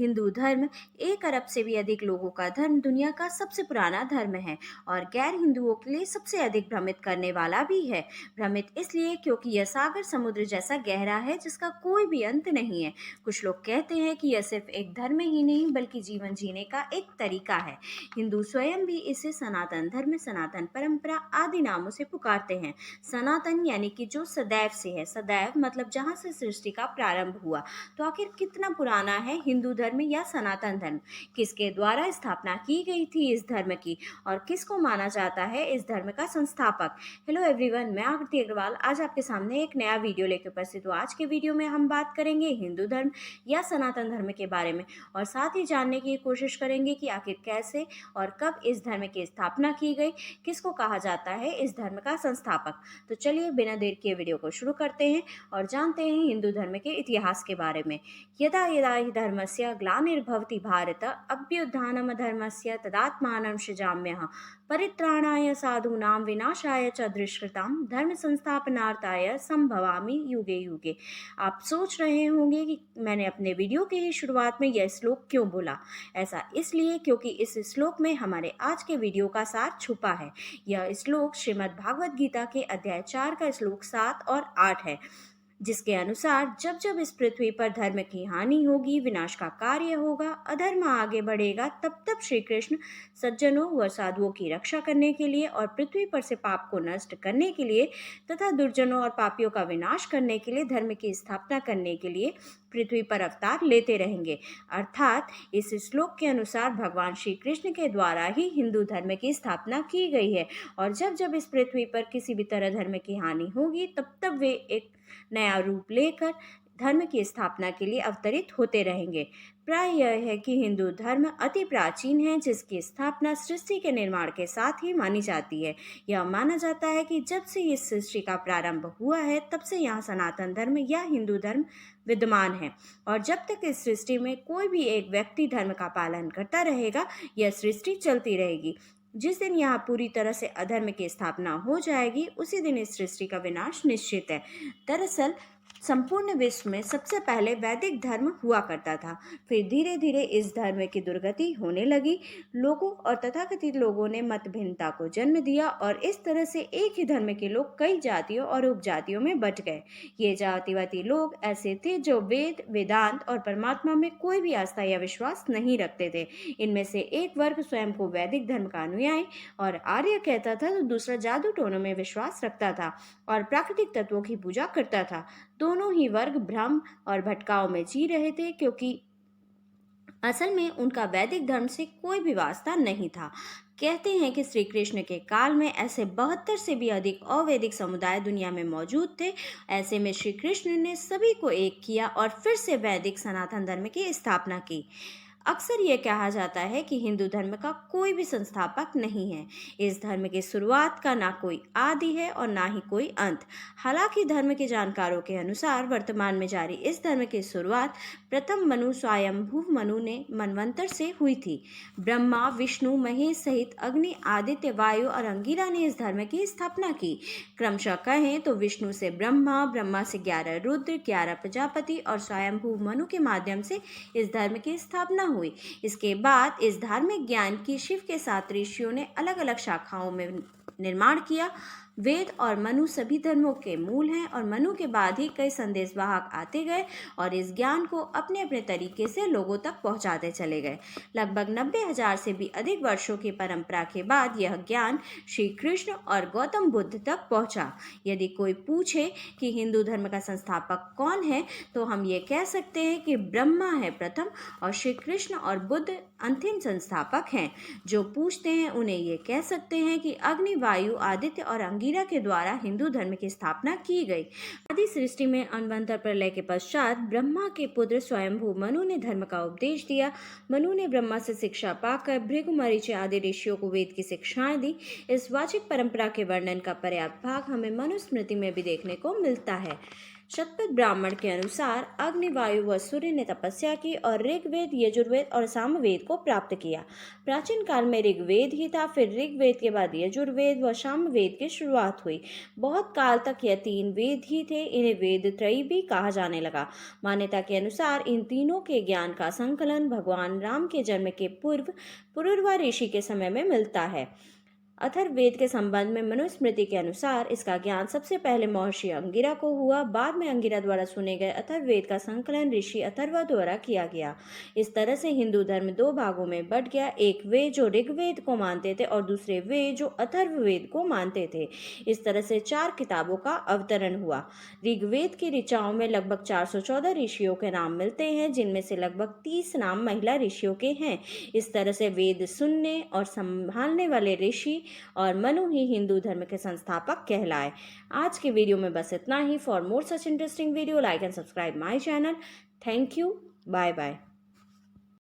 हिंदू धर्म 1 अरब से भी अधिक लोगों का धर्म दुनिया का सबसे पुराना धर्म है और गैर हिंदुओं के लिए सबसे अधिक भ्रमित करने वाला भी है। भ्रमित इसलिए क्योंकि यह सागर समुद्र जैसा गहरा है जिसका कोई भी अंत नहीं है। कुछ लोग कहते हैं कि यह सिर्फ एक धर्म ही नहीं बल्कि जीवन जीने का एक तरीका है। हिंदू स्वयं भी इसे सनातन धर्म, सनातन परंपरा आदि नामों से पुकारते हैं। सनातन यानी कि जो सदैव से है, सदैव मतलब जहां से सृष्टि का प्रारंभ हुआ। तो आखिर कितना पुराना है हिंदू धर्म या सनातन धर्म? किसके द्वारा स्थापना की गई थी इस धर्म की और किसको माना जाता है इस धर्म का संस्थापक? हेलो एवरीवन, मैं आकृति अग्रवाल आज आपके सामने एक नया वीडियो लेकर उपस्थित हूँ। आज के वीडियो में हम बात करेंगे हिंदू धर्म या सनातन धर्म के बारे में और साथ ही जानने की कोशिश करेंगे कि आखिर कैसे और कब इस धर्म की स्थापना की गई, किसको कहा जाता है इस धर्म का संस्थापक। तो चलिए बिना देर के वीडियो को शुरू करते हैं और जानते हैं हिंदू धर्म के इतिहास के बारे में। यदा यदा हि धर्मस्य ग्लानिर्भवति भारत अभ्युत्थानम् धर्मस्य तदात्मानं सृजाम्यहम् परित्राणाय साधूनां विनाशाय च दुष्कृतां धर्म संस्थापनार्थाय संभवामि युगे युगे। आप सोच रहे होंगे कि मैंने अपने वीडियो के ही शुरुआत में यह श्लोक क्यों बोला। ऐसा इसलिए क्योंकि इस श्लोक में हमारे आज के वीडियो का सार छुपा है। यह श्लोक श्रीमद् भागवत गीता के अध्याय 4 का श्लोक 7 और 8 है, जिसके अनुसार जब जब इस पृथ्वी पर धर्म की हानि होगी, विनाश का कार्य होगा, अधर्म आगे बढ़ेगा, तब तब श्री कृष्ण सज्जनों व साधुओं की रक्षा करने के लिए और पृथ्वी पर से पाप को नष्ट करने के लिए तथा दुर्जनों और पापियों का विनाश करने के लिए, धर्म की स्थापना करने के लिए पृथ्वी पर अवतार लेते रहेंगे। अर्थात इस श्लोक के अनुसार भगवान श्री कृष्ण के द्वारा ही हिंदू धर्म की स्थापना की गई है और जब जब इस पृथ्वी पर किसी भी तरह धर्म की हानि होगी तब तब वे एक नया रूप लेकर धर्म की स्थापना के लिए अवतरित होते रहेंगे। प्राय यह है कि हिंदू धर्म अति प्राचीन है, जिसकी स्थापना सृष्टि के निर्माण के साथ ही मानी जाती है। यह माना जाता है कि जब से इस सृष्टि का प्रारंभ हुआ है तब से यहाँ सनातन धर्म या हिंदू धर्म विद्यमान है और जब तक इस सृष्टि में कोई भी एक व्यक्ति धर्म का पालन करता रहेगा यह सृष्टि चलती रहेगी। जिस दिन यहाँ पूरी तरह से अधर्म की स्थापना हो जाएगी उसी दिन इस सृष्टि का विनाश निश्चित है। दरअसल संपूर्ण विश्व में सबसे पहले वैदिक धर्म हुआ करता था, फिर धीरे धीरे इस धर्म की दुर्गति होने लगी। लोगों और तथाकथित लोगों ने मत भिन्नता को जन्म दिया और इस तरह से एक ही धर्म के लोग कई जातियों और उपजातियों में बंट गए। ये जातिवादी लोग ऐसे थे जो वेद, वेदांत और परमात्मा में कोई भी आस्था या विश्वास नहीं रखते थे। इनमें से एक वर्ग स्वयं को वैदिक धर्म का अनुयायी और आर्य कहता था, तो दूसरा जादू टोनों में विश्वास रखता था और प्राकृतिक तत्वों की पूजा करता था। दोनों ही वर्ग भ्रम और भटकाव में जी रहे थे क्योंकि असल में उनका वैदिक धर्म से कोई भी वास्ता नहीं था। कहते हैं कि श्री कृष्ण के काल में ऐसे 72 से भी अधिक अवैदिक समुदाय दुनिया में मौजूद थे। ऐसे में श्री कृष्ण ने सभी को एक किया और फिर से वैदिक सनातन धर्म की स्थापना की। अक्सर यह कहा जाता है कि हिंदू धर्म का कोई भी संस्थापक नहीं है। इस धर्म की शुरुआत का ना कोई आदि है और ना ही कोई अंत। हालांकि धर्म के जानकारों के अनुसार वर्तमान में जारी इस धर्म की शुरुआत प्रथम मनु स्वयंभू मनु ने मनवंतर से हुई थी। ब्रह्मा, विष्णु, महेश सहित अग्नि, आदित्य, वायु और अंगिरा ने इस धर्म की स्थापना की। क्रमशः कहें तो विष्णु से ब्रह्मा, ब्रह्मा से 11 रुद्र, 11 प्रजापति और स्वयंभू मनु के माध्यम से इस धर्म की स्थापना हुई। इसके बाद इस धार्मिक ज्ञान की शिव के 7 ऋषियों ने अलग अलग शाखाओं में निर्माण किया। वेद और मनु सभी धर्मों के मूल हैं और मनु के बाद ही कई संदेशवाहक आते गए और इस ज्ञान को अपने अपने तरीके से लोगों तक पहुंचाते चले गए। लगभग 90,000 से भी अधिक वर्षों की परंपरा के बाद यह ज्ञान श्री कृष्ण और गौतम बुद्ध तक पहुंचा। यदि कोई पूछे कि हिंदू धर्म का संस्थापक कौन है तो हम ये कह सकते हैं कि ब्रह्मा है प्रथम और श्री कृष्ण और बुद्ध अंतिम संस्थापक हैं। जो पूछते हैं उन्हें ये कह सकते हैं कि अग्नि, वायु, आदित्य और अंगिरा के द्वारा हिंदू धर्म की स्थापना की गई। आदि सृष्टि में अनवंतर प्रलय के पश्चात ब्रह्मा के पुत्र स्वयंभू मनु ने धर्म का उपदेश दिया। मनु ने ब्रह्मा से शिक्षा पाकर भृगु, मरीचि आदि ऋषियों को वेद की शिक्षाएं दी। इस वाचिक परंपरा के वर्णन का पर्याप्त भाग हमें मनुस्मृति में भी देखने को मिलता है। शतपथ ब्राह्मण के अनुसार अग्नि, वायु व सूर्य ने तपस्या की और ऋग्वेद, यजुर्वेद और सामवेद को प्राप्त किया। प्राचीन काल में ऋग्वेद ही था, फिर ऋग्वेद के बाद यजुर्वेद व सामवेद की शुरुआत हुई। बहुत काल तक यह तीन वेद ही थे। इन्हें वेद त्रयी भी कहा जाने लगा। मान्यता के अनुसार इन तीनों के ज्ञान का संकलन भगवान राम के जन्म के पूर्व पुरुरवा ऋषि के समय में मिलता है। अथर्ववेद के संबंध में मनुस्मृति के अनुसार इसका ज्ञान सबसे पहले महर्षि अंगिरा को हुआ। बाद में अंगिरा द्वारा सुने गए अथर्ववेद का संकलन ऋषि अथर्व द्वारा किया गया। इस तरह से हिंदू धर्म दो भागों में बंट गया, एक वे जो ऋग्वेद को मानते थे और दूसरे वे जो अथर्ववेद को मानते थे। इस तरह से चार किताबों का अवतरण हुआ। ऋग्वेद की ऋचाओं में लगभग 414 ऋषियों के नाम मिलते हैं, जिनमें से लगभग 30 नाम महिला ऋषियों के हैं। इस तरह से वेद सुनने और संभालने वाले ऋषि और मनु ही हिंदू धर्म के संस्थापक कहलाए। आज के वीडियो में बस इतना ही। For more such interesting video, like and subscribe my channel. Thank you. Bye bye.